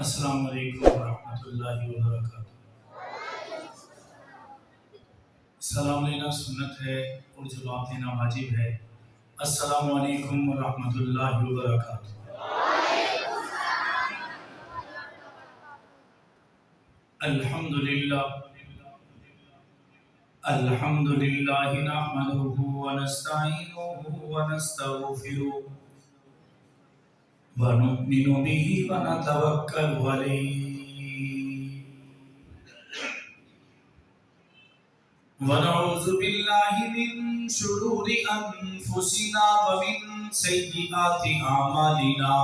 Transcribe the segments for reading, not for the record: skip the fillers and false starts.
السلام علیکم ورحمۃ اللہ وبرکاتہ۔ سلام لینا سنت ہے اور جواب دینا واجب ہے۔ السلام علیکم ورحمۃ اللہ وبرکاتہ۔ الحمدللہ نحمده ونستعینه ونستغفره ونؤمن به ونتوکل علیہ ونعوذ باللہ من شرور انفسنا ومن سیئات اعمالنا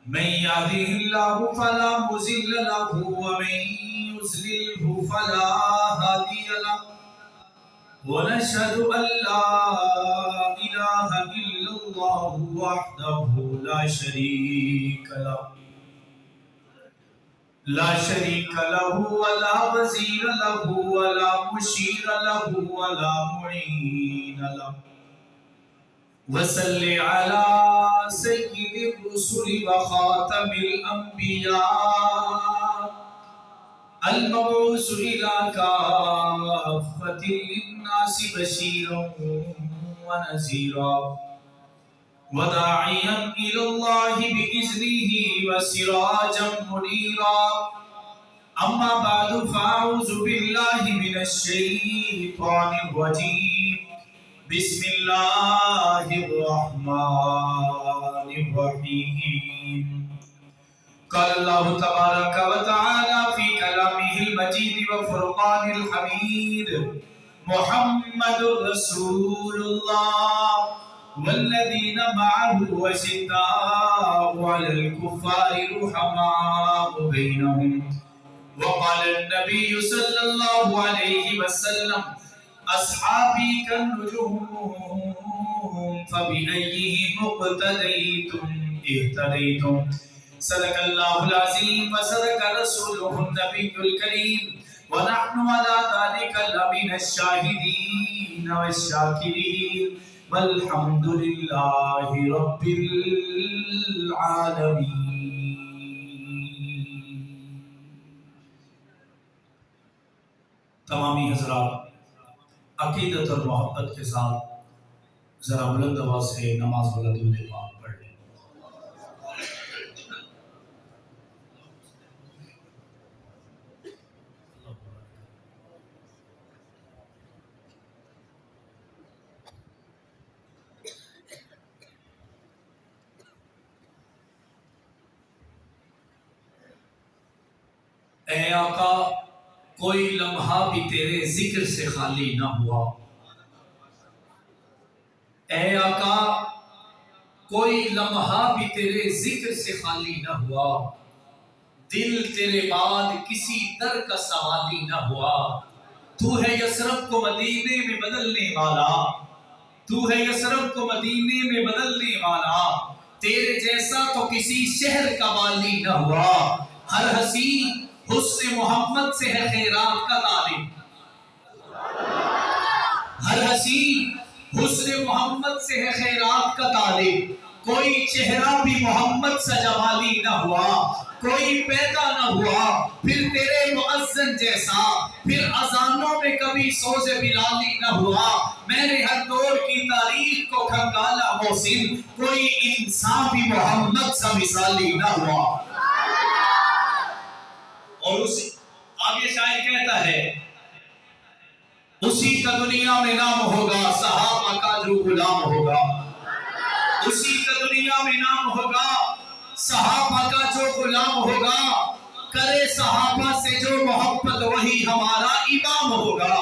من يهده الله فلا مضل له ومن يضلل فلا هادي له ونشهد أن لا إله إلا الله وحده لا شريك له ولا وزير له ولا مشير له ولا معين له وصل على سيد الرسل وخاتم الأنبياء المبعوث إلى كافة للناس بشيرا ونذيرا وداعيا إلى الله بإذنه وسراجا منيرا أما بعد فأعوذ بالله من الشيطان الرجيم بسم الله الرحمن الرحيم قال الله تبارك وتعالى في كلامه المجيد وفرقان الحميد محمد رسول الله والذين معه أشداء على الكفار رحماء بينهم وقال النبي صلى الله عليه وسلم أصحابي كالنجوم فبأيهم اقتديتم اهتديتم صدق الله العظيم وصدق رسوله النبي الكريم ونحن على ذلك لمن الشاهدين والشاكرين والحمد لله رب العالمين۔ تمامی حضرات عقیدت اور محبت کے ساتھ ذرا بلند آواز سے نماز والا درود پاک پڑھ لیں۔ اے آقا کوئی لمحہ بھی تیرے ذکر سے خالی نہ ہوا، اے آقا کوئی لمحہ بھی تیرے ذکر سے خالی نہ ہوا، دل تیرے بعد کسی در کا سوالی نہ ہوا۔ تو ہے یثرب کو مدینے میں بدلنے والا، تو ہے یثرب کو مدینے میں بدلنے والا، تیرے جیسا تو کسی شہر کا والی نہ ہوا۔ ہر حسین حسن محمد سے ہے خیرات کا طالب، ہر حسین حسن محمد سے ہے خیرات کا طالب، کوئی چہرہ بھی محمد سا جمالی نہ ہوا، کوئی پیدا نہ ہوا پھر تیرے مؤذن جیسا، پھر اذانوں میں کبھی سوز بلالی نہ ہوا۔ میں نے ہر دور کی تاریخ کو کھنگالا محسن، کوئی انسان بھی محمد سا مثالی نہ ہوا۔ اور اسی آگے شاعر کہتا ہے اسی کا دنیا میں نام ہوگا صحابہ کا جو غلام ہوگا، اسی کا دنیا میں نام ہوگا صحابہ کا جو غلام ہوگا، کرے صحابہ سے جو محبت وہی ہمارا امام ہوگا۔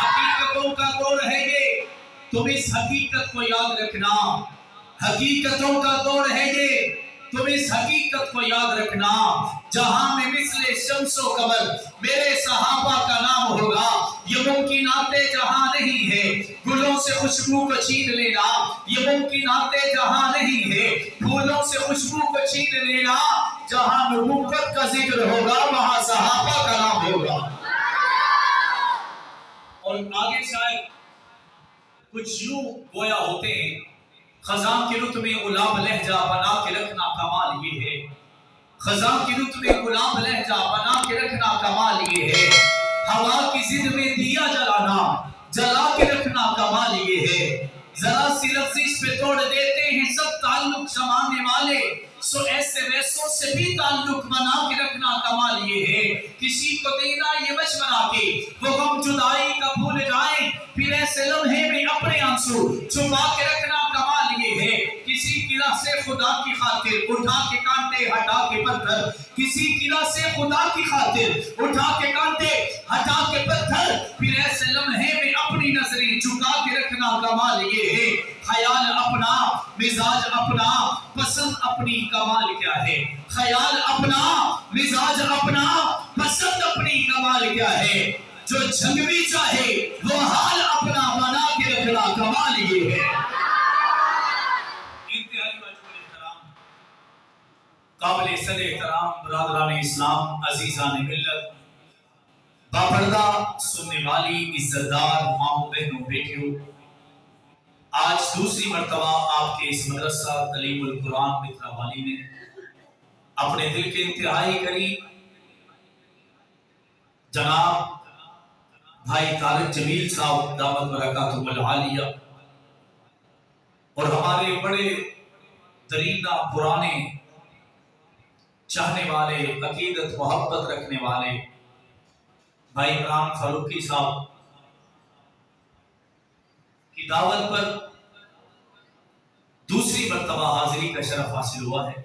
حقیقتوں کا دور ہے یہ، تم اس حقیقت کو یاد رکھنا، حقیقتوں کا دور ہے یہ، تم اس حقیقت کو یاد رکھنا، جہاں میں مثل شمس و قمر میرے صحابہ کا نام ہوگا۔ یہ ممکنات جہاں نہیں ہے گلوں سے خوشبو کو چھین لینا، یہ ممکنات جہاں نہیں ہے پھولوں سے خوشبو کو چھین لینا، جہاں نبوت کا ذکر ہوگا وہاں صحابہ کا نام ہوگا۔ اور آگے شاید کچھ یوں گویا ہوتے ہیں، خزاں کے رت میں غلام لہجہ بنا کے رکھنا کمال یہ ہے، خزاں کی رت میں غلام لہجہ بنا کے رکھنا کمال یہ ہے، ہوا کی ضد میں دیا جلانا جلا کے رکھنا کمال یہ ہے، ذرا سی لفظ پہ توڑ دیتے ہیں سب تعلق زمانے والے، سو ایسے ویسوں سے بھی تعلق بنا کے رکھنا کمال یہ ہے، کسی کو دینا یہ مشورہ کہ وہ غم جدائی کا بھول جائیں، پھر ایسے لمحے میں اپنے آنسو چھپا کے رکھنا کمال یہ ہے، کسی کی راہ سے خدا کی خاطر اٹھا کے کانٹے ہٹا کے پتھر، کسی کی راہ سے خدا کی خاطر اٹھا کے کانٹے ہٹا کے پتھر، پھر ایسے لمحے میں اپنی نظریں جھکا کے رکھنا کمال یہ ہے، خیال اپنا مزاج اپنا پسند اپنی کمال کیا ہے، خیال اپنا مزاج اپنا پسند اپنی کمال کیا ہے، جو جنگ بھی چاہے وہ حال اپنا بنا کے رکھنا کمال یہ ہے۔ انتہائی مجموعی احترام، قابل صد احترام برادران اسلام، عزیزان ملت، باپردہ سننے والی عزتدار ماؤں بہنوں بیٹیوں، آج دوسری مرتبہ آپ کے اس مدرسہ تعلیم القرآن متراوالی نے اپنے دل کے انتہائی قریب جناب بھائی طارق جمیل صاحب دامت برکاتہ العالیہ اور ہمارے بڑے درینہ پرانے چاہنے والے عقیدت محبت رکھنے والے بھائی عمران فاروقی صاحب کی دعوت پر دوسری مرتبہ حاضری کا شرف حاصل ہوا ہے،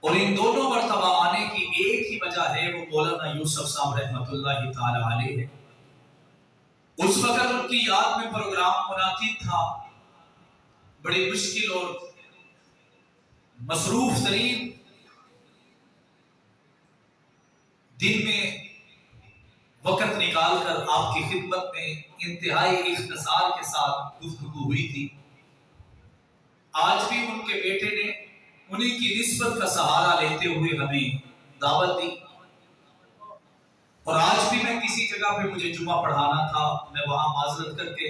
اور ان دونوں مرتبہ آنے کی ایک ہی وجہ ہے، وہ مولانا یوسف صاحب رحمۃ اللہ تعالی علیہ ہے۔ اس وقت ان کی یاد میں پروگرام منعقد تھا، بڑی مشکل اور مصروف ترین دن میں وقت نکال کر آپ کی خدمت میں انتہائی اختصار کے ساتھ گفتگو ہوئی تھی۔ آج بھی ان کے بیٹے نے انہیں کی نسبت کا سہارا لیتے ہوئے ہمیں دعوت دی، اور آج بھی میں کسی جگہ پہ مجھے جمعہ پڑھانا تھا، میں وہاں معذرت کر کے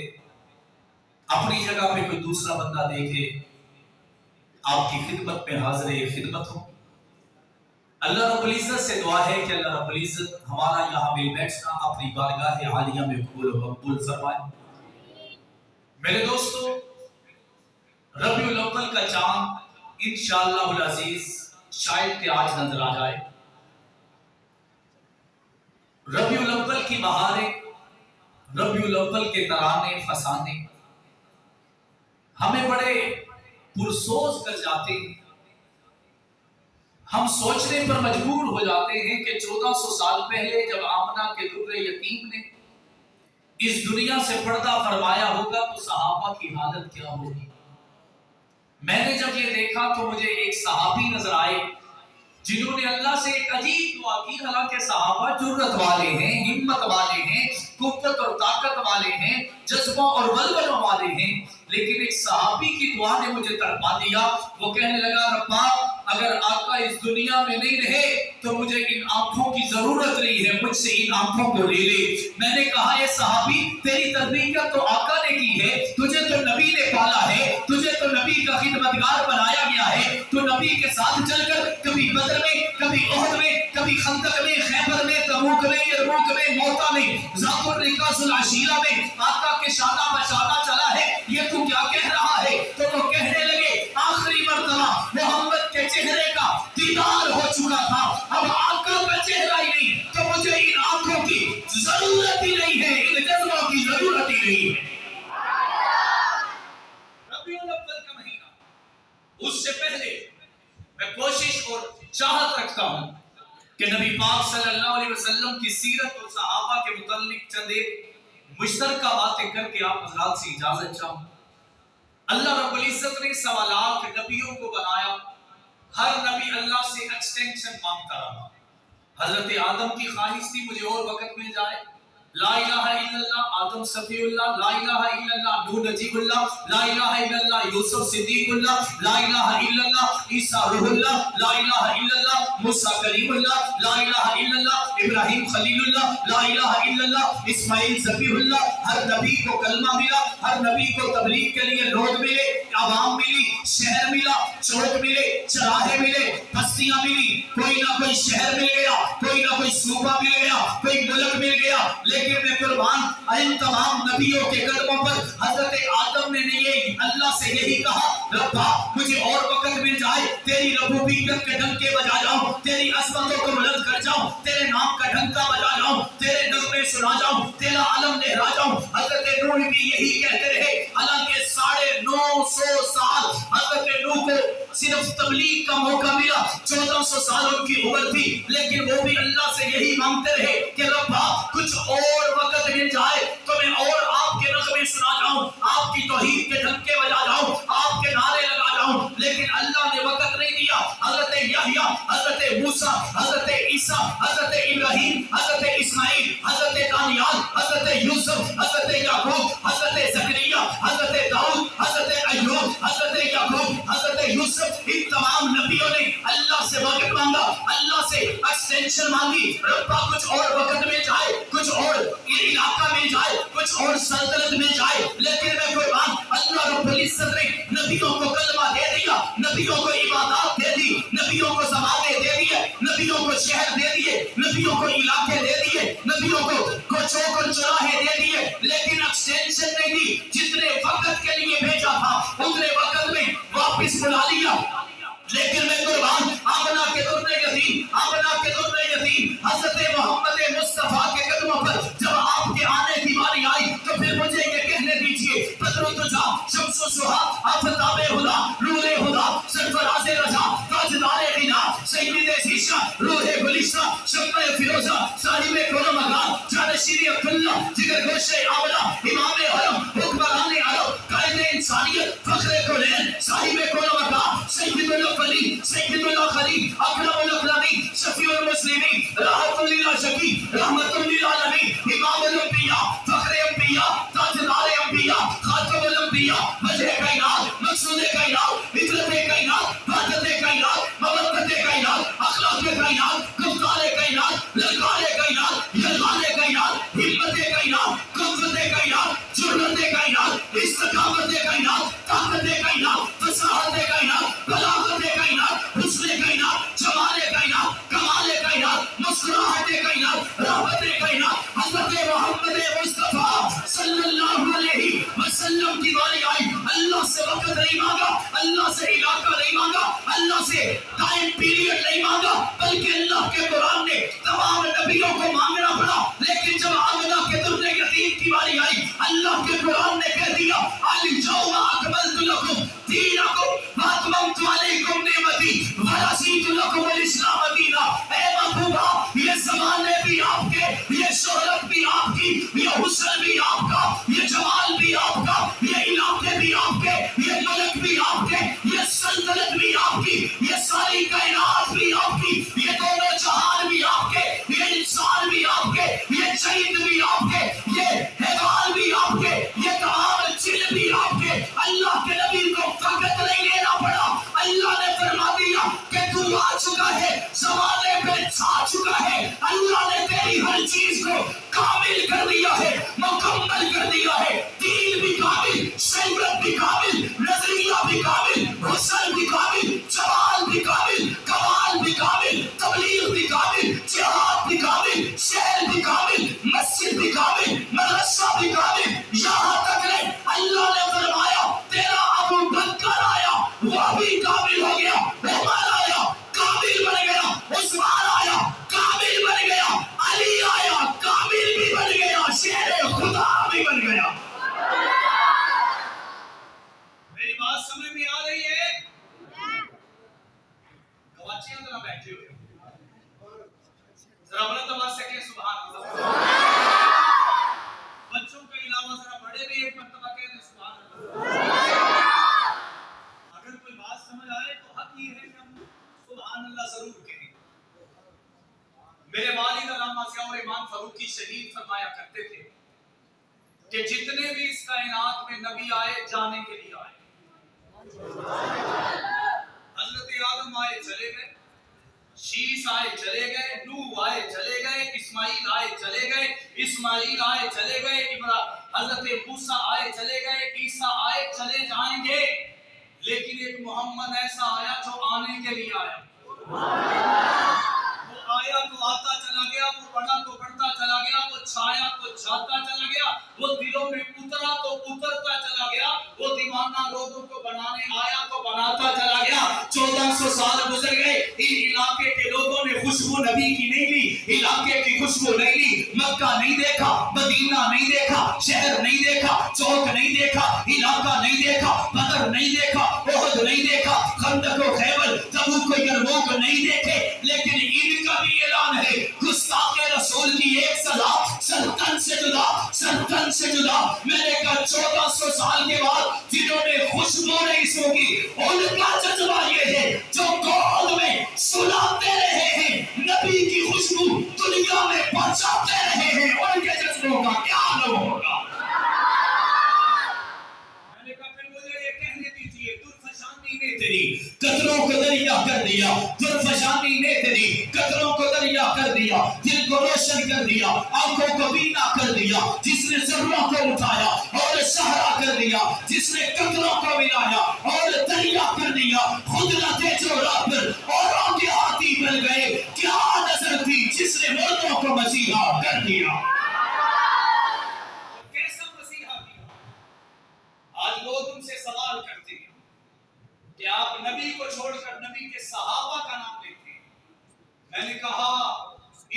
اپنی جگہ پہ کوئی دوسرا بندہ دے کے آپ کی خدمت میں حاضر خدمت ہوں۔ اللہ رب العزت سے دعا ہے کہ اللہ رب العزت ہمارا یہاں مل بیٹھنا اپنی بارگاہ عالیہ میں قبول و مقبول فرمائے۔ میرے دوستو، ربیع الاول کا چاند انشاءاللہ العزیز شاید کہ آج نظر آ جائے۔ ربیع الاول کی بہاریں، ربیع الاول کے ترانے فسانے ہمیں بڑے پرسوز کر جاتے ہیں، ہم سوچنے پر مجبور ہو جاتے ہیں کہ 1400 سال پہلے جب آمنہ کے در یتیم نے اس دنیا سے پردہ فرمایا ہوگا تو صحابہ کی حالت کیا ہوگی۔ میں نے جب یہ دیکھا تو مجھے ایک صحابی نظر آئے جنہوں نے اللہ سے ایک عجیب دعا کی، حالانکہ صحابہ جرت والے ہیں، ہمت والے ہیں، قوت اور طاقت والے ہیں، جذبوں اور ولولوں والے ہیں، لیکن ایک صحابی کی دعا نے مجھے تڑپا دیا۔ وہ کہنے لگا، ربا اگر آقا اس دنیا میں نہیں رہے تو مجھے ان آنکھوں کی ضرورت نہیں ہے، مجھ سے ان آنکھوں کو لے لے۔ میں نے کہا، اے صحابی تیری تربیت تو آقا نے کی ہے، تجھے تو نبی نے پالا ہے، تجھے تو نبی کا خدمتگار بنایا گیا ہے، تو نبی کے ساتھ چل کر کبھی بدر میں، کبھی احد میں، کبھی خندق میں، خیبر میں، تبوک میں، یرموک میں، موتا میں، ذات الرکاز العشیرہ میں آقا کے شانہ بشانہ چلا ہے، یہ تو کیا کہہ رہا ہے؟ تو وہ کہنے لگے، آخری مرتبہ محمد کے چہرے کا دیدار ہو چکا تھا، اب آقا کا چہرہ ہی نہیں تو مجھے ان آنکھوں کی ضرورت ہی نہیں ہے، ان جذبوں کی ضرورت ہی نہیں ہے۔ ربیع الاول کا مہینہ، اس سے پہلے میں کوشش اور چاہت رکھتا ہوں کہ نبی پاک صلی اللہ علیہ وسلم کی سیرت اور صحابہ کے متعلق چند ایک مشترکہ باتیں کر کے آپ حضرات سے اجازت چاہوں۔ اللہ رب العزت نے سوالات نبیوں کو بنایا، ہر نبی اللہ سے ایکسٹینشن مانگتا رہا۔ حضرت آدم کی خواہش تھی مجھے اور وقت مل جائے، لا الہ الا اللہ آدم صفی اللہ، لا الہ الا اللہ نوح نجیب اللہ، لا الہ الا اللہ یوسف صدیق اللہ، لا الہ الا اللہ عیسیٰ روح اللہ، لا الہ الا اللہ موسیٰ کلیم اللہ، لا الہ الا اللہ ابراہیم خلیل اللہ، لا الہ الا اللہ اسماعیل ذبیح اللہ۔ ہر نبی کو کلمہ ملا، ہر نبی کو تبلیغ کے لیے لوگ ملے، عوام ملی، شہر ملا، چوک ملے، چراہے ملے، بستیاں ملی، کوئی نہ کوئی شہر مل گیا، کوئی نہ کوئی صوبہ مل گیا، کوئی ملک مل گیا۔ لیکن میں قربان ان تمام نبیوں کے قدموں پر حضرت آدم نے یہ اللہ سے یہی کہا، ربا مجھے اور وقت مل جائے، تیری ربوبیت کے ڈنکے بجا جاؤں، تیری عظمتوں کو بلند کر جاؤں، تیرے نام کا ڈنکا بجا جاؤں، تیرے نغمے سنا جاؤں، تیرا علم لہرا جاؤں۔ حضرت نوح بھی یہی کہتے رہے، حالانکہ 950 سال حضرت نوح کو صرف تبلیغ کا موقع ملا، 1400 سال ان کی عمر تھی، لیکن وہ بھی اللہ سے یہی مانگتے رہے کہ ربا کچھ اور وقت مل جائے تو میں اور آپ کے نغمے سنا جاؤں، آپ کی توحید کے ڈھنکے بجا جاؤں، آپ کے نعرے لگا جاؤں، لیکن اللہ نے وقت نہیں دیا۔ حضرت یحییٰ، حضرت موسیٰ، حضرت عیسیٰ، حضرت ابراہیم، حضرت اسماعیل، حضرت دانیال، حضرت یوسف، حضرت یعقوب، حضرت زکریا، حضرت داؤد، حضرت ایوب، حضرت یعقوب، حضرت یوسف، ان تمام نبیوں نے اللہ سے وقت مانگا، اللہ سے ایکسٹینشن مانگی، ربا کچھ اور وقت مل جائے، کچھ اور علاقہ مل جائے، کچھ اور سلطنت مل جائے، لیکن میں قربان اللہ رب العزت نے نبیوں کو کلمہ دے دیا، نبیوں کو عبادات دے دی، نبیوں کو زمانے دے دیے، نبیوں کو شہر دے دیے، نبیوں کو علاقے دے دیے، نبیوں کو چوک اور چوراہے دے دیے، لیکن ایکسٹینشن نہیں دی۔ جتنے وقت کے لیے بھیجا تھا اتنے وقت میں واپس بلا لیا۔ لیکن میں قربان آمنہ کے درد یتیم، آمنہ کے درد یتیم، حضرت محمد مصطفیٰ کے قدموں پر جب آپ کے آنے کی باری آئی تو پھر مجھے یہ کہنے دیجئے، بدر الدجا، شمس الضحیٰ، آفتاب ہدیٰ، نور ہدیٰ، سرفراز رضا، تاجدار غنا، سید ذیشاں، روح گلشتہ، شمع فیروزہ، صاحب کرم مقام، جانشین عبداللہ، جگر گوش آمنہ، امام حرم، حکمران عرب، قائد انسانیت، فخر کونین، صاحب کرم مقام، سید الاولین، سید الاخرین، اکرم الاکرمین، شفیع المسلمین، راحت للعاشقین، رحمت للعالمین، امام الانبیاء، فخر انبیاء، تاجدار انبیاء، خاتم الانبیاء، وجہ کائنات، مقصود کائنات، ہجرت کائنات، وحدت کائنات، مودت کائنات، اخلاق کائنات، گفتار کائنات، للکار کائنات، یلغار کائنات، ہمت کائنات، قوت کائنات، جرأت کائنات، استقامت کائنات، طاقت کائنات، فصاحت کائنات، بلاغت کائنات، حسن کائنات، جمال کائنات، کمال کائنات، مسکراہٹ کائنات، رحمت کائنات، حضرت محمد مصطفیٰ صلی اللہ علیہ وسلم کی باری آئی، اللہ سے وقت نہیں مانگا، اللہ سے علاقہ نہیں مانگا، اللہ سے ٹائم پیریڈ نہیں مانگا، بلکہ اللہ کے قرآن نے تمام نبیوں کو مانگنا پڑا۔ لیکن جب آمنہ کے درد یتیم کی باری آئی، اللہ کے قرآن نے کہہ دیا، اليوم اکملت لکم دینکم واتممت علیکم نعمتی ورضیت لکم الاسلام دینا۔ اے محبوبہ، یہ زمانے بھی آپ کے، یہ شہرت بھی آپ کی، یہ حسن بھی آپ کا، یہ جمال بھی آپ کا، یہ علاقے بھی آپ کے، یہ ملک بھی آپ کے، یہ سلطنت بھی آپ کی، یہ ساری کائنات بھی آپ کی، یہ دونوں جہان بھی آپ کے، یہ انسان بھی آپ کے، یہ چرند بھی آپ کے، یہ حیوان بھی آپ کے، یہ تمام جن بھی آپ کے۔ اللہ کے نبی کو فقط نہیں لینا پڑا، اللہ نے فرما دیا کہ تو آ چکا ہے، زمانے پہ چھا چکا ہے، اللہ نے تیری ہر چیز کو کامل کر دیا ہے، مکمل کر دیا ہے، دین بھی کامل، شریعت بھی کامل، نظریہ بھی کامل، حسن بھی کامل، جمال بھی کامل، کمال بھی کامل، تبلیغ بھی کامل، جہاد بھی کامل، شہر بھی کامل، مسجد بھی کامل، مدرسہ بھی کامل، یہاں تک نہیں اللہ نے فرمایا تیرا ابو بکر آیا وہ بھی کامل ہو گیا، عمر آیا کامل بن گیا، عثمان آیا کامل بن گیا، علی آیا کامل بھی بن گیا، شیر خدا بھی بن گیا۔ میری بات سمجھ میں آ رہی ہے؟ گواچیاں ذرا بیٹھے ہوئے ذرا بلند آواز سے کہیں سبحان اللہ۔ بچوں کے علاوہ ذرا بڑے بھی ایک مرتبہ کہہ دیں سبحان اللہ۔ اگر کوئی بات سمجھ آئے تو حق یہ ہے کہ ہم سبحان اللہ ضرور کہیں۔ میرے والد علامہ ضیاء الرحمن فاروقی شہید فرمایا کرتے تھے کہ جتنے بھی اس کائنات میں نبی آئے جانے کے لیے آئے. حضرت آدم آئے چلے گئے, شیس آئے چلے گئے, نوح آئے چلے گئے, اسماعیل آئے چلے گئے, اسماعیل آئے چلے گئے, حضرت موسیٰ آئے چلے گئے, عیسیٰ آئے چلے جائیں گے, لیکن ایک محمد ایسا آیا جو آنے کے لیے آیا. وہ آیا تو آتا چلا گیا, وہ بڑھا تو بڑھتا چلا گیا, وہ چھایا تو چھاتا چلا گیا, وہ دلوں میں اترا تو اترتا چلا گیا, وہ دیوانہ لوگوں کو بنانے آیا تو بناتا چلا گیا. 1400 سال گزر گئے, ان علاقے کے لوگوں نے خوشبو نبی کی نہیں لی, علاقے کی خوشبو نہیں لی, مکہ نہیں دیکھا, مدینہ نہیں دیکھا, شہر نہیں دیکھا, چوک نہیں دیکھا, علاقہ نہیں دیکھا, بدر نہیں دیکھا, احد نہیں دیکھا, خندق و خیبر, تبوک و یرموک نہیں دیکھے, لیکن ان کا بھی اعلان ہے گستاخ رسول کی ایک سزا سلطن سے جدا, سلطن سے جدا. میں نے کہا 1400 سال کے بعد جنہوں نے خوشبو نہیں سونگی ان کا جذبہ یہ ہے جو گود میں سلاتے رہے ہیں, نبی کی خوشبو دنیا میں پہنچاتے رہے ہیں, ان کے جذبوں کا کیا حال ہوگا. میں نے کہا پھر مجھے یہ کہنے دیجئے, درفشانی نے تیری قطروں کو دریا کر دیا, درفشانی نے تیری قطروں کو دریا کر دیا, دل کو روشن کر دیا, آنکھوں کو بینا کر دیا, جس نے ذروں کو اٹھایا اور صحرا کر دیا, جس نے قطروں کو ملایا اور دریا کر دیا, خود رتے جو رب اوروں کے ہاتھی بن گئے, کیا نظر تھی جس نے مردوں کو مسیحا کر دیا. کیسا مسیحا کیا. آج لوگ ان سے سوال کرتے ہیں کہ آپ نبی کو چھوڑ کر نبی کے صحابہ کا نام لیتے ہیں. میں نے کہا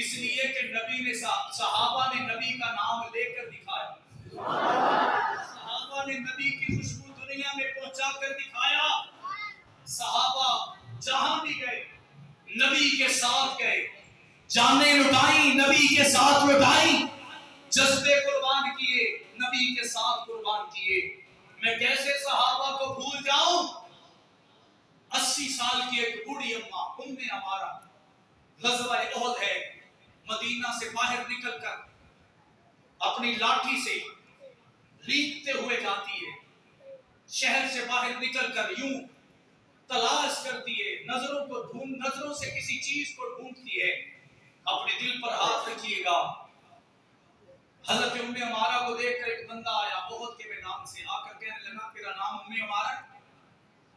اس لیے کہ نبی نے صحابہ نے نبی کا نام لے کر دکھایا, صحابہ نے نبی کی خوشبو دنیا میں پہنچا کر دکھایا. صحابہ جہاں بھی گئے نبی کے ساتھ گئے, جانیں لٹائیں نبی کے ساتھ لٹائیں, جذبے قربان کیے نبی کے ساتھ قربان کیے. میں کیسے صحابہ کو بھول جاؤں. 80 سال کی ایک بوڑھی اماں ام عمارہ, غزوہ احد ہے, مدینہ سے باہر نکل کر اپنی لاٹھی سے ریگتے ہوئے جاتی ہے, شہر سے باہر نکل کر یوں تلاش کرتی ہے, نظروں سے کسی چیز کو ڈھونڈتی ہے. اپنے دل پر ہاتھ رکھیے گا. حضرت ام عمارہ کو دیکھ کر ایک بندہ آیا احد کے میدان سے, آ کر کہنے لگا تیرا نام ام عمارہ؟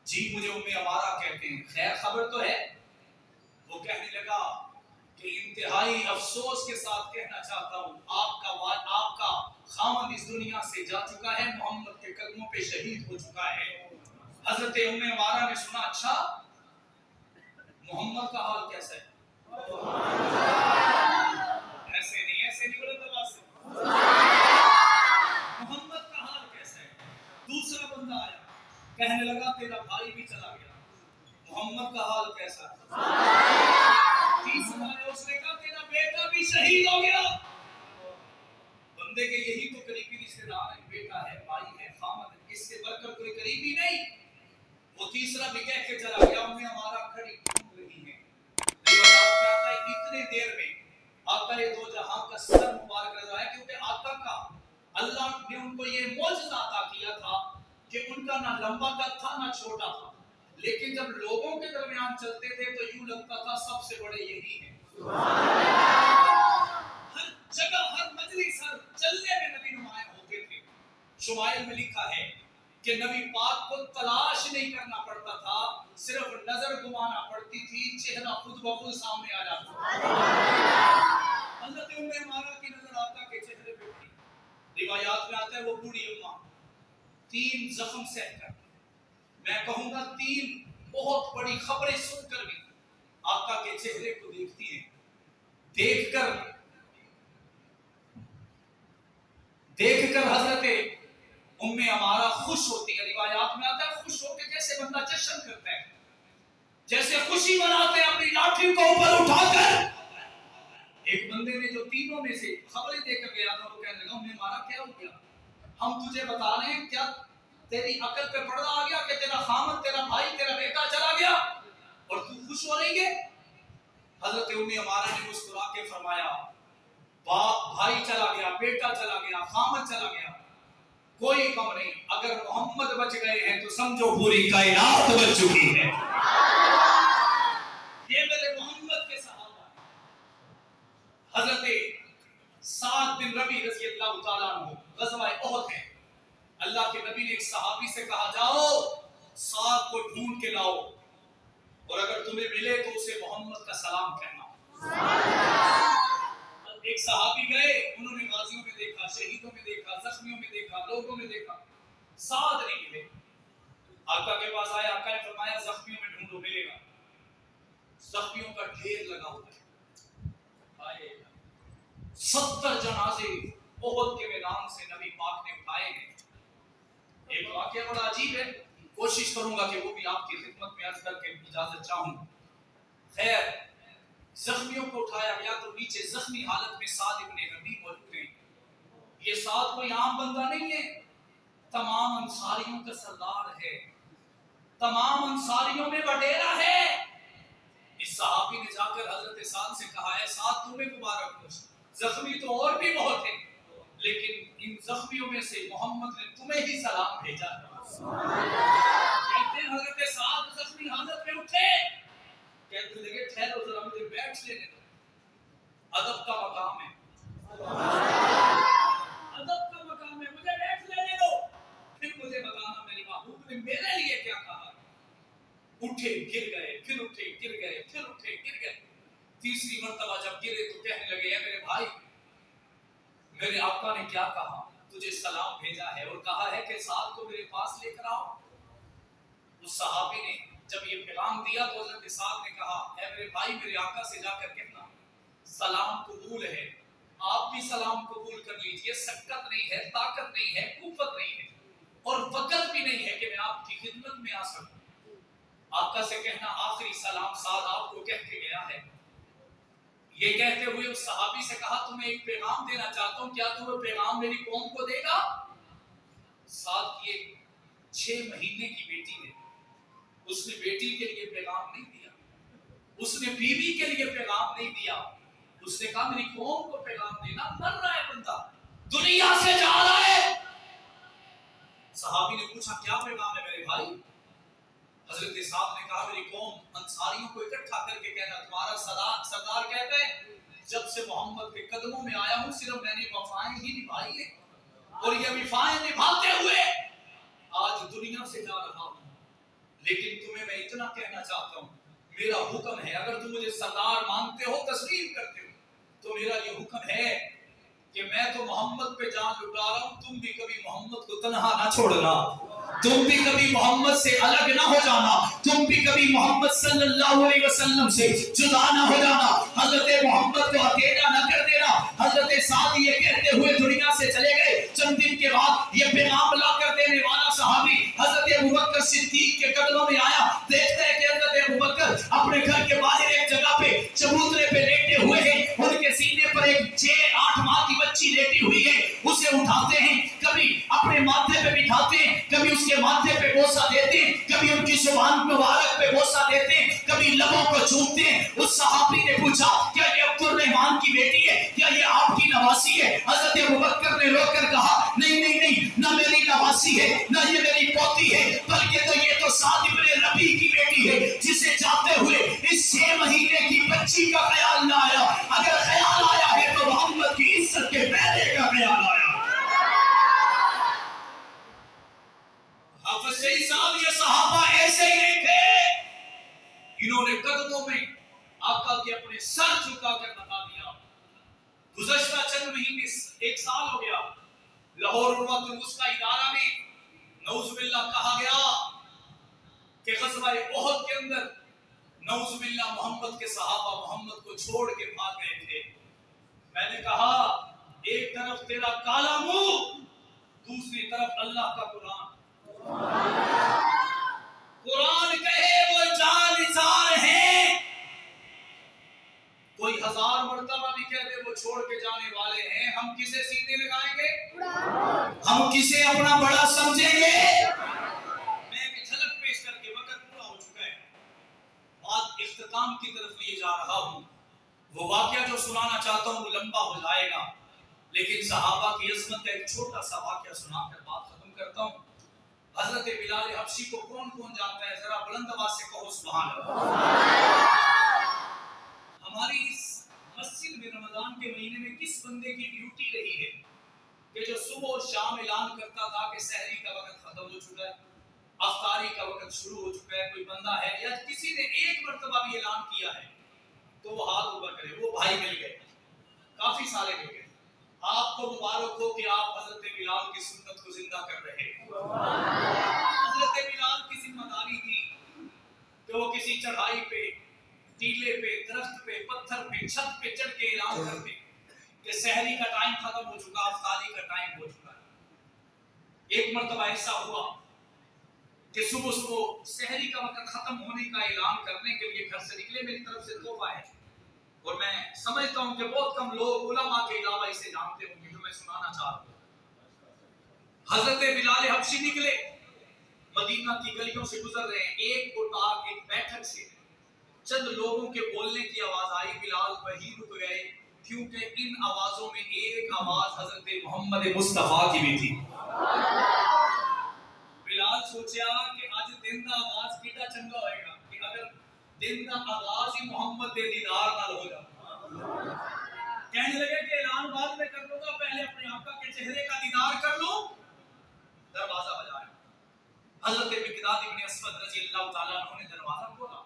جی مجھے ام عمارہ کہتے ہیں, خیر خبر تو ہے؟ وہ کہنے لگا کہ انتہائی افسوس کے ساتھ کہنا چاہتا ہوں آپ کا خامد اس دنیا سے جا چکا ہے, محمد کے قدموں پہ شہید ہو چکا ہے. حضرت ام عمارہ نے سنا, اچھا محمد کا حال کیسا ہے؟ ایسے نہیں بولے تو بات سے, محمد کا حال کیسا ہے؟ دوسرا بندہ آیا, کہنے لگا تیرا بھائی بھی چلا گیا, محمد کا حال کیسا ہے؟ تیسرا آیا, اس نے کہا تیرا بیٹا بھی شہید ہو گیا. بندے کے یہی تو قریبی رشتے دار ہیں, بیٹا ہے, بھائی ہے, خامد ہے, اس سے بڑھ کر کوئی قریبی نہیں. وہ تیسرا بھی کہہ کے چلا گیا. ہمیں ہمارا کھڑی ڈھونڈ رہی ہے. اتنے دیر میں آقا دو جہاں کا سر مبارک رضا ہے, کیونکہ آقا کا اللہ نے ان کو یہ معجزہ عطا کیا تھا کہ ان کا نہ لمبا قد تھا نہ چھوٹا تھا, لیکن جب لوگوں کے درمیان چلتے تھے تو یوں لگتا تھا سب سے بڑے یہی ہیں. ہر جگہ ہر مجلس ہر چلنے میں نبی نمایاں ہوتے تھے. شمائل میں لکھا ہے کہ نبی پاک کو تلاش نہیں کرنا پڑتا تھا, صرف نظر گھمانا پڑتی تھی, چہرہ خود بخود سامنے آ جاتا. حضرت ام عمارہ کی نظر آقا کے چہرے پہ پڑی. روایات میں آتا ہے وہ بوڑھی اماں 3 زخم سہ کر, میں کہوں گا 3 بہت بڑی خبریں سن کر بھی آقا کے چہرے کو دیکھتی ہیں. دیکھ کر حضرت ام عمارہ خوش ہوتی ہے. روایات میں آتا ہے خوش ہو کے جیسے بندہ جشن کرتا ہے, جیسے خوشی مناتے ہیں اپنی لاٹھی کو اوپر اٹھا کر. ایک بندے نے جو تینوں میں سے خبریں دے کر گیا تھا, وہ کہنے لگا ام عمارہ کیا ہو گیا؟ ہم تجھے بتا رہے ہیں, کیا تیری عقل پہ پردہ آ گیا کہ تیرا خامد, تیرا بھائی, تیرا بیٹا چلا گیا اور تو خوش ہو رہی ہے؟ حضرت ام عمارہ نے مسکرا کے فرمایا باپ بھائی چلا گیا، بیٹا چلا گیا، خامد چلا گیا، کوئی غم نہیں، اگر محمد بچ گئے ہیں تو سمجھو پوری کائنات بچ چکی ہے۔ یہ میرے محمد کے صحابہ ہیں۔ حضرت سعد بن ربیع رضی اللہ تعالیٰ عنہ غزوہ احد ہے، اللہ کے نبی نے ایک صحابی سے کہا جاؤ سعد کو ڈھونڈ کے لاؤ اور اگر تمہیں ملے تو اسے محمد کا سلام کہنا۔ ایک صحابی گئے، انہوں نے غازیوں میں دیکھا، شہیدوں میں دیکھا، زخمیوں میں دیکھا، لوگوں میں دیکھا، سعد نہیں ملے۔ آقا کے پاس آیا، آقا نے فرمایا زخمیوں میں ڈھونڈو ملے گا۔ زخمیوں کا ڈھیر لگا ہوا ہے، 70 جنازے احد کے میدان سے نبی پاک نے اٹھائے ہیں۔ ایک واقعہ بڑا عجیب ہے، کوشش کروں گا کہ وہ بھی آپ کی خدمت میں عرض کر کے اجازت چاہوں۔ خیر، زخمیوں کو اٹھایا گیا تو نیچے زخمی حالت میں سعد ابن ربیع موجود ہیں۔ یہ سعد کوئی عام بندہ نہیں ہے، تمام انصاریوں کا سردار ہے، تمام انصاریوں میں وڈیرا ہے۔ اس صحابی نے جا کر حضرت سعد سے کہا ہے سعد تمہیں مبارک ہو، زخمی تو اور بھی بہت ہیں لیکن ان زخمیوں میں سے محمد نے تمہیں ہی سلام بھیجا۔ کہتے ہیں حضرت سعد زخمی حالت میں اٹھے، کہتے لگے ٹھہرو ذرا مجھے بیٹھ لینے دو، ادب کا مقام ہے، ادب کا مقام ہے، مجھے بیٹھ لینے دو، پھر مجھے بتانا میری محبوب نے میرے لیے کیا کہا۔ اٹھے گر گئے، پھر اٹھے گر گئے، پھر اٹھے گر گئے، تیسری مرتبہ جب گرے تو کہنے لگے اے میرے بھائی، میرے آقا نے کیا کہا، تجھے سلام بھیجا ہے اور کہا ہے کہ سعد کو میرے پاس لے کر آؤ۔ اس صحابی نے جب یہ پیغام دیا تو حضرت سعد نے کہا اے میرے بھائی میرے آقا سے جا کر کہنا سلام قبول ہے، آپ بھی سلام قبول کر لیجئے، سکت نہیں ہے، طاقت نہیں ہے، قوت نہیں ہے اور وقت بھی نہیں ہے کہ میں آپ کی خدمت میں آ سکوں۔ آقا سے کہنا آخری سلام سعد آپ کو کہہ کے گیا ہے۔ یہ کہتے ہوئے اس صحابی سے کہا تمہیں ایک پیغام دینا چاہتا ہوں، کیا تم وہ پیغام میری قوم کو دے گا؟ سعد کی ایک 6 مہینے کی بیٹی ہے، اس نے بیٹی کے لیے پیغام نہیں دیا، اس نے بیوی کے لیے پیغام نہیں دیا، اس نے کہا میری قوم کو پیغام دینا، مر رہا ہے بندہ، دنیا سے جا رہا ہے۔ صحابی نے پوچھا کیا پیغام ہے میرے بھائی؟ حضرت صاحب نے کہا میری قوم انصاریوں کو اکٹھا کر کے کہنا تمہارا سردار کہتے ہیں جب سے محمد کے قدموں میں آیا ہوں صرف میں نے وفائیں ہی نبھائی ہیں اور یہ وفائیں نبھاتے ہوئے آج دنیا سے جا رہا ہوں، لیکن تمہیں میں اتنا کہنا چاہتا ہوں میرا حکم ہے اگر تم مجھے سردار مانتے ہو تسلیم کرتے ہو تو میرا یہ حکم ہے کہ میں تو محمد پہ جان لٹا رہا ہوں، تم بھی کبھی محمد کو تنہا نہ چھوڑنا، تم بھی کبھی محمد سے الگ نہ ہو جانا، تم بھی کبھی محمد صلی اللہ علیہ وسلم سے جدا نہ ہو جانا، حضرت محمد کو اکیلا نہ کر دینا۔ حضرت سعد یہ کہتے ہوئے دنیا سے چلے گئے، چند دن کے بعد یہ پیغام لا کر دینے والا صحابی حضرت ابوبکر صدیق کے قدموں میں آیا، دیکھتے ہیں کہ حضرت ابوبکر اپنے گھر کے باہر ایک جگہ پہ چبوترے پہ لیٹے ہوئے ہیں، ان کے سینے پر ایک 6-8 ماہ کی بچی لیٹی ہوئی ہے، اسے اٹھاتے ہیں، کبھی اپنے ماتھے پہ بٹھاتے ہیں، کبھی اس کے ماتھے پہ بوسہ دیتے ہیں، کبھی ان کی زبان مبارک پہ بوسہ دیتے ہیں، کبھی لبوں کو چومتے ہیں۔ اس صحابی نے پوچھا کیا یہ عبد الرحمن کی بیٹی ہے، کیا یہ آپ کی نواسی ہے؟ حضرت ابوبکر نے رو کر کہا نہیں نہیں نہیں، نہ میری نواسی ہے نہ یہ میری پوتی ہے، بلکہ تو یہ تو سعد ابن ربیع کی بیٹی ہے جسے جاتے ہوئے اس 6 مہینے کی بچی کا خیال نہ آیا، اگر خیال آیا ہے تو محمد کی عزت کے بیٹے کا خیال آیا۔ حافظ سعید صاحب یہ صحابہ ایسے ہی نہیں تھے، انہوں نے قدموں میں آقا کے اپنے سر جھکا کر بتا دیا۔ گزشتہ چند مہینے 1 سال ہو گیا، لاہور عروۃ الوثقی ادارہ میں نعوذ باللہ کہا گیا کہ غزوہ احد کے اندر نعوذ باللہ محمد کے صحابہ محمد کو چھوڑ کے بھاگ گئے تھے۔ میں نے کہا ایک طرف تیرا کالا منہ، دوسری طرف اللہ کا قرآن، قرآن کہے وہ جان نثار ہیں، کوئی 1000 مرتبہ بھی کہہ دے وہ چھوڑ کے جانے والے ہیں، ہم کسے سینے لگائیں گے؟ ہم کسے اپنا بڑا سمجھیں گے؟ میں ایک جھلک پیش کر کے وقت پورا ہو چکا ہے، بات اختتام کی طرف لیے جا رہا ہوں۔ وہ واقعہ جو سنانا چاہتا ہوں وہ لمبا ہو جائے گا، لیکن صحابہ کی عظمت کا ایک چھوٹا سا واقعہ سنا کر بات ختم کرتا ہوں۔ حضرت بلال حبشی کو کون کون جانتا ہے؟ ذرا بلند آواز سے کہو سبحان اللہ۔ ہماری اس مسجد میں رمضان کے مہینے میں کس بندے کی ڈیوٹی رہی ہے کہ جو صبح اور شام اعلان کرتا تھا کہ سحری کا وقت ختم ہو چکا ہے، افطاری کا وقت شروع ہو چکا ہے؟ کوئی بندہ ہے یا کسی نے ایک مرتبہ بھی اعلان کیا ہے تو وہ ہاتھ اوپر کرے۔ وہ بھائی مل گئے، کافی سارے مل گئے۔ آپ کو مبارک ہو کہ آپ حضرت بلال کی سنت کو زندہ کر رہے ہیں۔ حضرت بلال کی ذمہ داری تھی کہ وہ کسی چڑھائی پہ، ٹیلے پہ، درخت پہ، پتھر پہ، چھت پہ چڑھ کے اعلان کرتے کہ سحری کا ٹائم ختم ہو چکا، افطاری کا ٹائم ہو چکا ہے۔ ایک مرتبہ ایسا ہوا کہ صبح صبح سحری کا وقت ختم ہونے کا اعلان کرنے کے لیے گھر سے نکلے، میری طرف سے تحفہ ہے، اور میں سمجھتا ہوں کہ بہت کم لوگ علماء کے علاوہ اسے جانتے ہوں گے جو میں سنانا چاہ رہا ہوں۔ حضرت بلال حبشی نکلے، مدینہ کی گلیوں سے گزر رہے ہیں، ایک کوٹار ایک بیٹھک سے چند لوگوں کے بولنے کی آواز آئی، بلال وہیں رک گئے کیونکہ ان آوازوں میں ایک آواز حضرت محمد مصطفیٰ کی بھی تھی۔ بلال سوچا کہ آج دن دا آواز کیتا چنگا ہوئے گا کہ اگر دن دا آغاز ہی محمد دے دیدار نال ہو جائے۔ کہنے لگے کہ اعلان بعد میں کر لوں گا، پہلے اپنے آقا کے چہرے کا دیدار کر لوں۔ دروازہ بجایا، حضرت مقداد ابن اسود رضی اللہ تعالیٰ عنہ نے دروازہ کھولا۔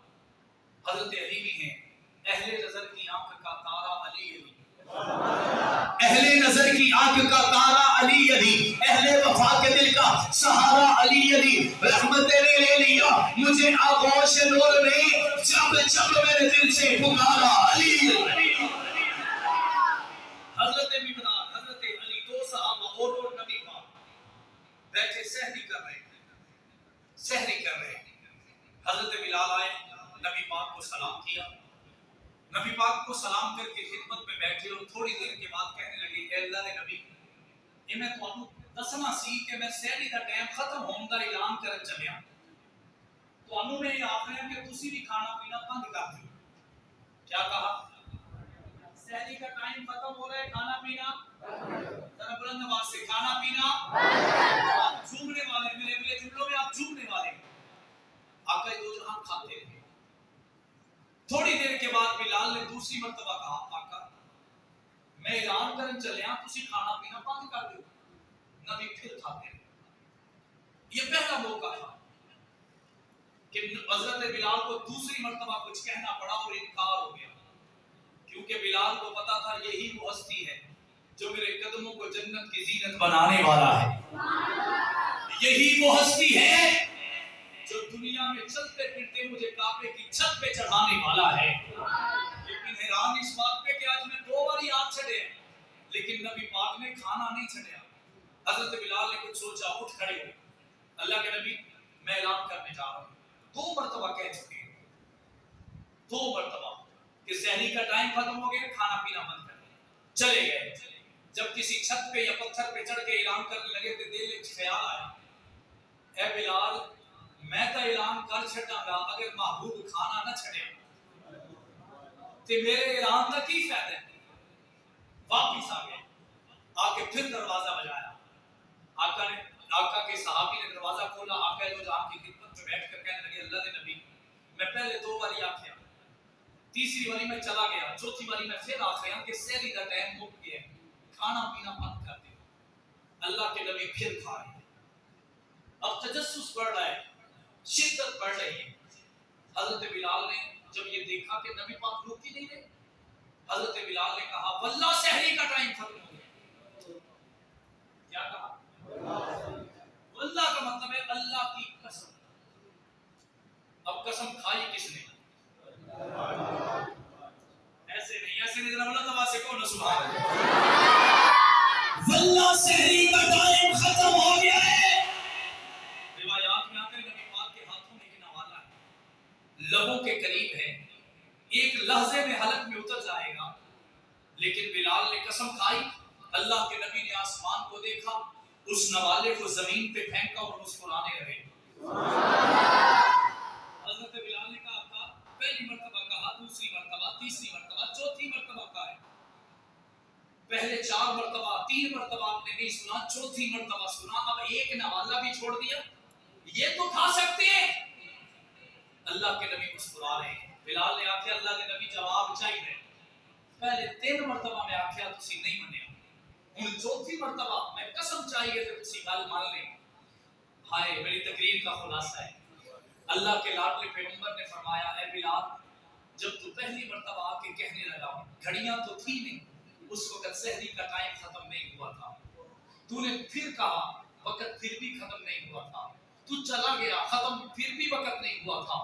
حضرت علی بھی ہیں، اہل نظر کی آنکھ کا تارا علی علی، اہل نظر کی آنکھ کا تارا علی علی، اہل وفا کے دل کا سہارا علی علی، رحمتیں نے لے لیا مجھے آغوش نور نے، جب جب میرے دل سے پکارا علی علی۔ حضرت مقداد، حضرت علی، دو صحابہ اور نبی پاک بیٹھے سحری کر رہے ہیں، سحری کر رہے ہیں۔ حضرت بلال آئے، نبی پاک کو سلام کیا، نبی پاک کو سلام کر کے خدمت میں بیٹھے اور تھوڑی دیر کے بعد کہنے لگے اے اللہ دے نبی، یہ میں تانوں دسنا سی کہ میں سحری دا ٹائم ختم ہون دا اعلان کرن چلیا، تانوں میں یہ آکھنا کہ تسی بھی کھانا پینا بند کر دیو۔ کیا کہا؟ سحری کا ٹائم ختم ہو رہا ہے، کھانا پینا ذرا بلند آواز سے، کھانا پینا۔ آپ جھومنے والے، میرے جملوں میں آپ جھومنے والے۔ آقا دو جہاں کھاتے رہے۔ تھوڑی دیر کے بعد بلال نے دوسری مرتبہ کہا آقا میں اعلان کرن چلیا، تسی کھانا پینا بند کر دو۔ نبی پھر کھاتے رہے۔ یہ پہلا موقع تھا کہ حضرت بلال کو دوسری مرتبہ کچھ کہنا پڑا اور انکار ہو گیا، کیونکہ بلال کو پتا تھا یہی وہ ہستی ہے جو میرے قدموں کو جنت کی زینت بنانے والا ہے، یہی وہ ہستی ہے جو دنیا میں چلتے پھرتے مجھے کعبے کی چھت پہ چڑھانے والا ہے۔ لیکن حیران اس بات پہ کہ آج میں دو باری آپ چھڑے ہیں لیکن نبی پاک نے کھانا نہیں چھڑیا۔ حضرت بلال نے کچھ سوچا، اٹھ کھڑے ہوئے، اللہ کے نبی میں اعلان کرنے جا رہا ہوں۔ دو مرتبہ کہہ چکے ہیں، دو مرتبہ کہ سحری کا ٹائم ختم ہو گیا، کھانا پینا بند کر دیا۔ چلے گئے، جب کسی چھت پہ یا پتھر پہ چڑھ کے اعلان کرنے لگے تو دل میں خیال آیا اے بلال میں تو اعلان کر چھڑا گا، اگر محبوب کھانا نہ چھڑیا تو میرے اعلان کا کی فائدہ ہے۔ واپس آ گئے، آ کے پھر دروازہ بجایا، آقا کے صحابی نے دروازہ کھولا، آقا جو آپ کی خدمت میں بیٹھ کر کہنے لگے اللہ دے نبی میں پہلے دو باری آکھیا، تیسری باری میں چلا گیا، چوتھی باری میں پھر آکھیا کہ سحری کا ٹائم مک گیا، کھانا پینا بند کر دے۔ اللہ کے نبی پھر کھا رہے ہیں، اب تجسس بڑھ رہا ہے، شدت بڑھ رہی ہے۔ حضرت بلال نے جب یہ دیکھا کہ نبی پاک روک ہی نہیں رہے، حضرت بلال نے کہا واللہ سحری کا ٹائم ختم ہو گیا۔ کیا کہا؟ واللہ کا مطلب ہے اللہ کی قسم۔ اب قسم کھائی کس نے؟ ایسے نہیں ذرا بلند آواز سے کہو نا سبحان اللہ۔ واللہ سحری کا ٹائم ختم ہو گیا ہے۔ روایات میں آتے ہیں نبی پاک کے ہاتھوں میں ایک نوالہ ہے، لبوں کے قریب ہے، ایک لحظے میں حلق میں اتر جائے گا، لیکن بلال نے قسم کھائی، اللہ کے نبی نے آسمان کو دیکھا، اس نوالے کو زمین پہ پھینکا اور مسکرانے لگے۔ حضرت بلال نے کہا پہلی مرتبہ کہا، دوسری مرتبہ، تیسری مرتبہ، چوتھی مرتبہ پہلے 4 مرتبہ 3 مرتبہ آپ نے نہیں سنا، چوتھی مرتبہ سنا، اب ایک نوالہ بھی چھوڑ دیا، یہ تو کھا سکتے ہیں۔ اللہ کے نبی مسکرا رہے ہیں۔ بلال نے آخیا اللہ کے نبی جواب چاہیے، پہلے 3 مرتبہ میں آخیا تسی نہیں منیا، ہن چوتھی مرتبہ میں قسم چاہیے کہ تسی گل مان لیں۔ ہائے میری تقریر کا خلاصہ ہے، اللہ کے لاڈلے پیغمبر نے فرمایا اے بلال جب تو پہلی مرتبہ آ کے کہنے لگا، گھڑیاں تو تھی نہیں، اس وقت سحری کا ٹائم ختم نہیں ہوا تھا، تو نے پھر کہا وقت پھر بھی ختم نہیں ہوا تھا، تو چلا گیا ختم پھر بھی وقت نہیں ہوا تھا،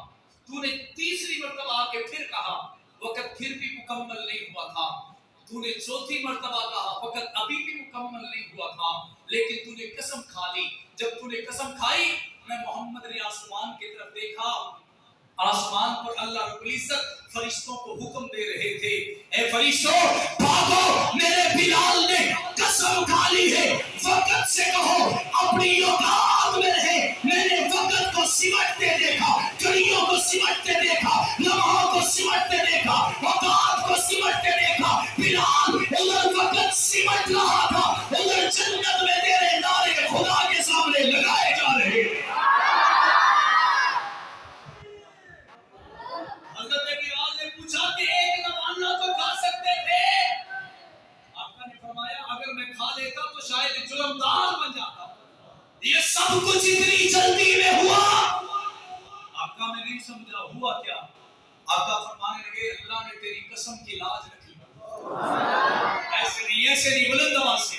تو نے تیسری مرتبہ آ کے پھر کہا وقت پھر بھی مکمل نہیں ہوا تھا، تو نے چوتھی مرتبہ کہا وقت ابھی بھی مکمل نہیں ہوا تھا، لیکن تو نے قسم کھا لی۔ جب تو نے قسم کھائی میں محمد نے آسمان کی طرف دیکھا، آسمان پر اللہ رب العزت فرشتوں کو حکم دے رہے تھے اے فرشتوں بھاگو، میرے بلال نے قسم کھا لی ہے، وقت سے کہو اپنی اوقات میں رہے۔ میں نے وقت کو سمٹتے دیکھا، گھڑیوں کو سمٹتے دیکھا، لمحوں کو سمٹتے دیکھا، اوقات کو سمٹتے دیکھا۔ بلال ادھر وقت سمٹ رہا تھا، ادھر جنت میں تیرے نعرے خدا کے سامنے لگائے جا رہے ہیں۔ حضرت بلال نے پوچھا کہ ایک نوالہ تو کھا سکتے تھے، آقا نے فرمایا اگر میں کھا لیتا تو شاید جرمدار بن جاتا، یہ سب کچھ اتنی جلدی میں ہوا۔ آقا میں نہیں سمجھا ہوا کیا؟ آقا فرمانے لگے اللہ نے تیری قسم کی لاج رکھی، ایسے نہیں بلند آواز سے،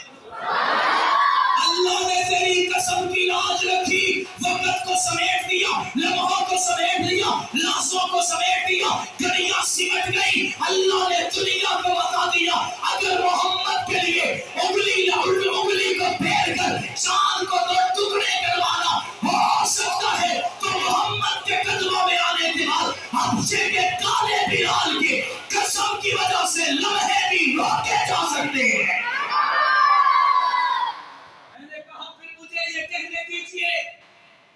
اللہ نے تیری قسم کی لاج رکھی، وقت کو سمیٹ دیا، لمحوں کو سمیٹ دیا، لحظوں کو سمیٹ دیا، گھڑیاں سمٹ گئی۔ اللہ نے دنیا کو بتا دیا اگر محمد کے لیے انگلی کو پھیر کر چاند کو 2 ٹکڑے کروانا ہو سکتا ہے تو محمد کے قدموں میں آنے کے بعد حبشے کے کالے بلال کی قسم کی وجہ سے لمحے بھی روکے جا سکتے ہیں۔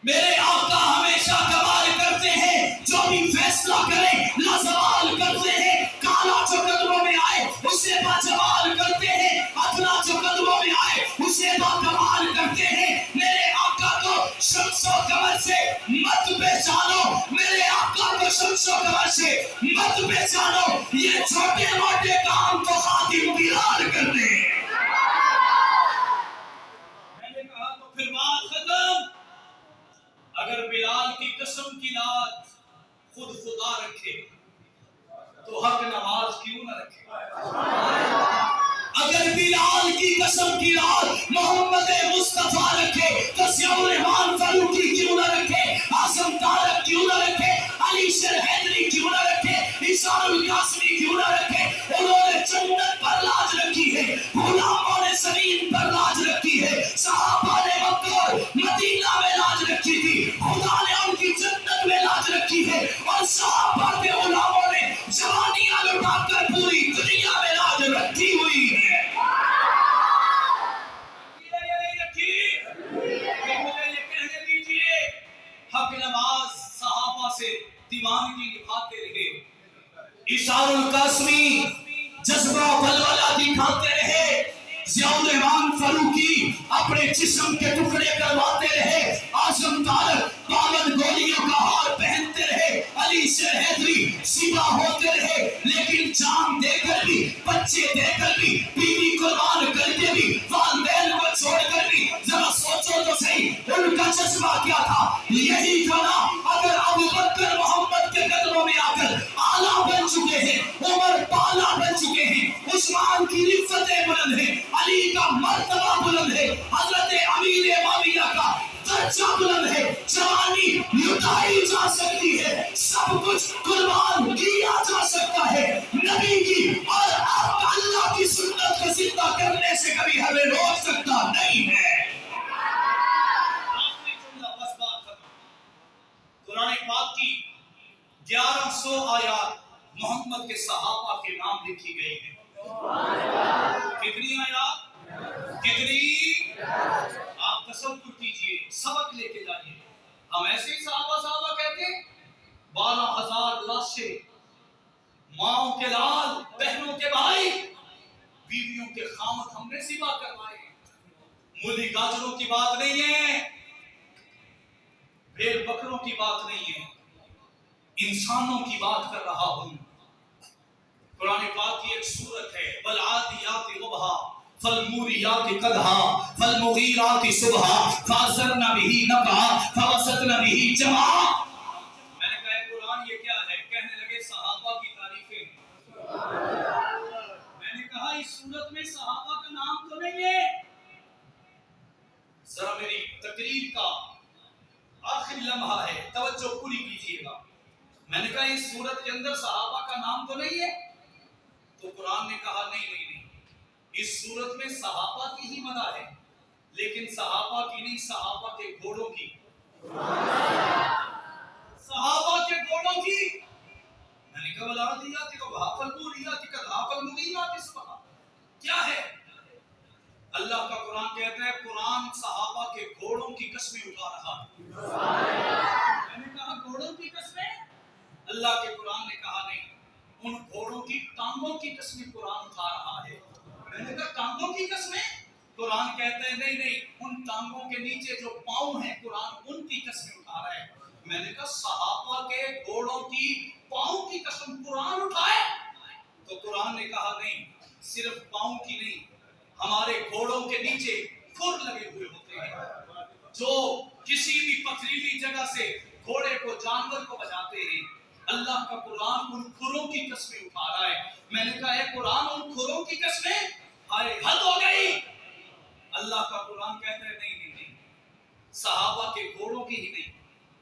میرے آقا ہمیشہ کمال کرتے ہیں، جو بھی فیصلہ کریں لازوال کرتے ہیں، کالا جو قدموں میں آئے اسے باجمال کرتے ہیں، ادنا جو قدموں میں آئے اسے باکمال کرتے ہیں۔ میرے آقا کو شمس و قمر سے مت پہچانو، میرے آقا کو شمس و قمر سے مت پہچانو، یہ چھوٹے موٹے کام تو خادم بلال کرتے ہیں۔ میں نے کہا تو پھر بات ختم، اگر بلال کی قسم کی لاج خود خدا رکھے تو حق نواز کیوں نہ رکھے؟ اگر بلال کی قسم کی لاج محمد مصطفیٰ رکھے تو ضیاء الرحمان فاروقی کیوں نہ رکھے، اعظم طارق کیوں نہ رکھے، علی شیر حیدری کیوں نہ رکھے، عیسیٰ القاسمی کیوں نہ رکھے؟ انہوں نے جنت پر لاج رکھی ہے، غلاموں نے زمین پر لاج رکھی ہے، صحابہ نے مکہ اور مدینہ میں لاج رکھی تھی، خدا نے ان کی جنت میں لاج رکھی ہے، اور صحابہ کے غلاموں نے جوانیاں لٹا کر پوری دنیا میں لاج رکھی ہوئی ہے۔ مجھے یہ کہنے دیجئے حق نواز صحابہ سے دیوانگی نبھاتے رہے، عیسیٰ القاسمی جذبہ ولولہ دکھاتے رہے، ضیاء الرحمان فاروقی اپنے جسم کے ٹکڑے کرواتے رہے، اعظم طارق 52 گولیوں کا ہار پہنتے رہے، علی شیر حیدری سیدھا ہوتے رہے، لیکن جان دے کر بھی، بچے دے کر بھی، بیوی قربان کر کے بھی، والدین کو چھوڑ کر بھی، ذرا سوچو تو صحیح ان کا جذبہ کیا تھا؟ یہی تھا نا۔ اگر ابوبکر محمد کے قدموں میں آ کر آلہ بن چکے ہیں، عمر بالا بن چکے ہیں، عثمان کی رفتیں بلند ہیں، علی کا مرتبہ بلند ہے، حضرت امیر معاویہ کا درجہ بلند ہے، جوانی لٹائی جا سکتی ہے، سب کچھ قربان کیا جا سکتا ہے، نبی کی اور اللہ کی سنت کو زندہ کرنے سے کبھی ہمیں روک سکتا نہیں ہے۔ آخری جملہ بس بات ختم۔ قرآن پاک کی 1100 آیات محمد کے صحابہ کے نام لکھی گئی ہیں۔ کتنی آیات؟ کتنی؟ آپ تصور کیجئے، سبق لے کے جائیے۔ ہم ایسے ہی صحابہ کہتے ہیں، 12,000 لاشیں، ماؤں کے لال، بہنوں کے بھائی، بیویوں کے خامد ہم نے ذبح کروائے. مولی گاجروں کی بات نہیں ہے, بھیڑ بکروں کی بات نہیں ہے, انسانوں کی بات کر رہا ہوں. قرآن پاک کی ایک سورت ہے والعادیات ضبحا فالموریات قدحا فالمغیرات صبحا فاثرن به نقعا فوسطن به جمعا. میں نے کہا قرآن یہ کیا ہے؟ کہنے لگے صحابہ کی تعریفیں. میں نے کہا اس سورت میں صحابہ کا نام تو نہیں ہے. ذرا میری تقریر کا آخری لمحہ ہے, توجہ پوری کیجیے گا. میں نے کہا اس سورت کے اندر صحابہ کا نام تو نہیں ہے. تو قرآن نے کہا نہیں, اس سورت میں صحابہ کی ہی مدح ہے, لیکن صحابہ کی نہیں, صحابہ کے گھوڑوں کی. صحابہ کے گھوڑوں کی. میں نے کہا والعادیات ضبحا فالموریات قدحا فالمغیرات صبحا. کیا ہے؟ اللہ کا قرآن کہتا ہے قرآن صحابہ کے گھوڑوں کی قسمیں اٹھا رہا ہے. میں نے کہا گھوڑوں کی قسمیں؟ اللہ کے قرآن نے کہا نہیں, ان گھوڑوں کی ٹانگوں کی قسمیں قرآن اٹھا رہا ہے. میں نے کہا ٹانگوں کی قسمیں؟ قرآن کہتا ہے نہیں, ان ٹانگوں کے نیچے جو پاؤں ہیں قرآن ان کی قسمیں اٹھا رہا ہے. میں نے کہا صحابہ کے گھوڑوں کی پاؤں کی قسم قرآن اٹھائے؟ تو قرآن نے کہا نہیں, صرف پاؤں کی نہیں, ہمارے گھوڑوں کے نیچے کھر لگے ہوئے ہوتے ہیں جو کسی بھی پتھریلی جگہ سے گھوڑے کو, جانور کو بچاتے ہیں. اللہ کا قرآن ان کھروں کی قسمیں اٹھا رہا ہے. میں نے کہا ہے قرآن ان کھروں کی قسمیں؟ ہائے حد ہو گئی. اللہ کا قرآن کہتا ہے نہیں, صحابہ کے گھوڑوں کی ہی نہیں,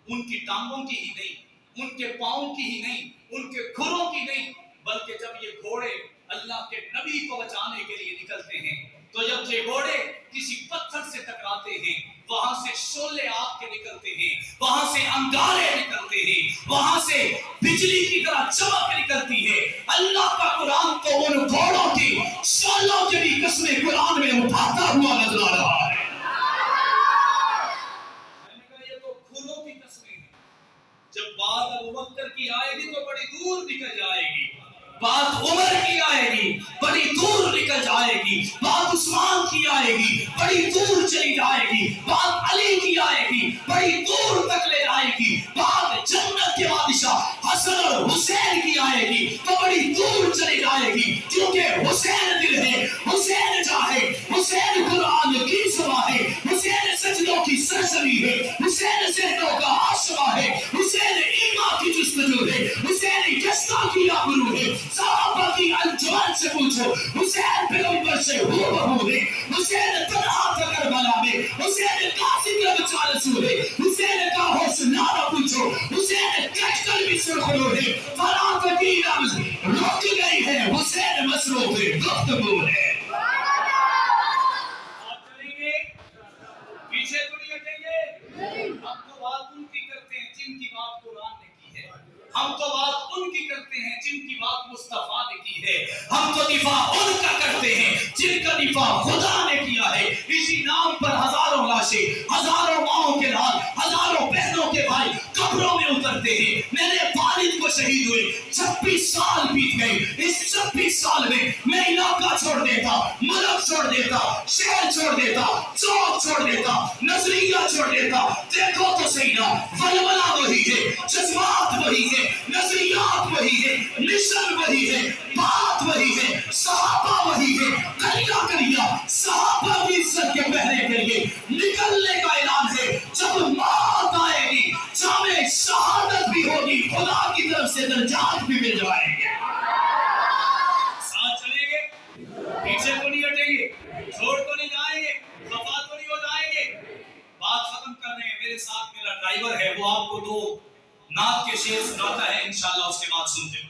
ان کی ٹانگوں کی ہی نہیں, ان کے پاؤں کی ہی نہیں, ان کے کھروں کی نہیں, بلکہ جب یہ گھوڑے اللہ کے نبی کو بچانے کے لیے نکلتے ہیں تو جب یہ گھوڑے کسی پتھر سے ٹکراتے ہیں وہاں سے شعلے آگ کے نکلتے ہیں, وہاں سے انگارے نکلتے ہیں, وہاں سے بجلی کی طرح چمک نکلتی ہے. اللہ کا قرآن تو ان گھوڑوں کی شعلوں کی بھی قسمیں قرآن میں اٹھاتا ہوا نظر آ رہا ہے. میں نے کہا یہ تو کھروں کی قسمیں ہیں. جب بات ابوبکر کی آئے گی تو بڑی دور نکل جائے گی, بات عمر کی آئے گی بڑی دور نکل جائے گی, بات عثمان کی آئے گی بڑی دور چلی جائے گی, بات علی کی آئے گی بڑی دور تک لے جائے گی, بات جنت کے بادشاہ حسن اور حسین کی آئے گی تو بڑی دور چلی جائے گی. کیونکہ حسین دل ہے, حسین چاہے, حسین قرآن کی زبان ہے, حسین سجدوں کی سرسری ہے, حسین سجدوں کا آشرا ہے, حسین ایمان کی جستجو ہے, حسین یستا کی آبرو ہے. صحابہ کی انجمن سے پوچھو حسین پیغمبر سے ہو بہو ہے, حسین تنہا تھا کربلا میں, حسین قاسم کا بچہ رسول ہے, حسین کا حوصلہ پوچھو, حسین کٹ کر بھی سرخلو ہے, فرات کی رمز رک گئی ہے, حسین مصروف گفتگو ہے. آپ چلیں گے پیچھے تو نہیں ہٹیں گے. ہم تو بات ان کی کرتے ہیں جن کی بات قرآن نے کی ہے, ہم تو بات ان کی کرتے ہیں جن کی بات مصطفیٰ نے کی ہے, ہم تو دفاع ان کا کرتے ہیں جن کا دفاع خدا نے کیا ہے. اسی نام پر ہزاروں لاشیں, ہزاروں ماؤں کے لال, ہزاروں بہنوں کے بھائی قبروں میں اترتے ہیں. میرے والد کو شہید ہوئے 26 سال بیت گئے. اس 26 سال میں علاقہ چھوڑ دیتا, ملک چھوڑ دیتا, شہر چھوڑ دیتا, چوک چھوڑ دیتا, نظریہ چھوڑ دیتا. دیکھو تو صحیح نا, ولولہ وہی ہے, جذبات وہی ہے, نظریات وہی ہے, مشن وہی ہے, بات وہی ہے, صحابہ وہی ہے. کلیا کلیا صحابہ کی عزت کے پہرے کے لیے نکلنے کا اعلان ہے. جب موت آئے گی جامع شہادت بھی ہوگی, خدا کی طرف سے درجات بھی مل جائیں گے. ساتھ چلیں گے, پیچھے تو نہیں ہٹیں گے, چھوڑ تو نہیں جائیں گے, خفا تو نہیں ہو جائیں گے. بات ختم کر رہے ہیں. میرے ساتھ میرا ڈرائیور ہے, وہ آپ کو 2 نعت کے شعر سناتا ہے, انشاءاللہ اس کے بعد سنتے ہیں.